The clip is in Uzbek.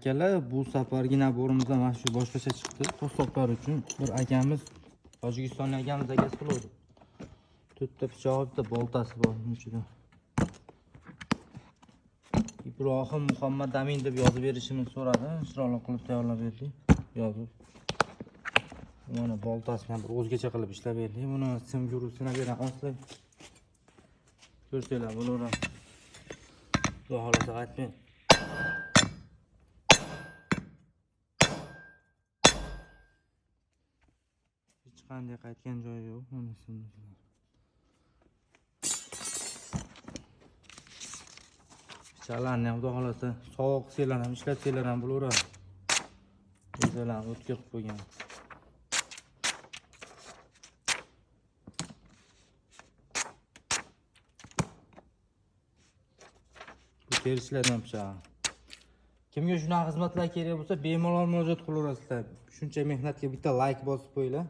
Akalar, bu safargina borimizdan mana shu boshqacha chiqdi. To'soplar uchun bir akamiz Tojikistonlik akamiz akasi qiladi. To'rtta pichog'i, bitta boltasi bor ichida. Ibrohim Muhammad Amin deb yozib berishini so'radi. Chiroyli qilib tayyorlab berdik. Yozib. Mana boltasi bilan bir o'zgacha qilib ishlab berdik. Buni simjurusini beramiz. Ko'rsanglar bo'laveradi. Xudo xolasa aytmang. Hech qanday qaytgan joyi yo'q. Mana shunday. Pichoqlarni ham xudo xolasa sovuq qilsanglar ham ishlatsanglar ham bo'laveradi. O'zlarini o'tkir qilib qo'ygan. Ko'tarishlardan pichoq. Kimga shunaqa xizmatlar kerak bo'lsa, bemalol murojaat qilaverasizlar. Shuncha mehnatga bitta like bosib qo'yinglar.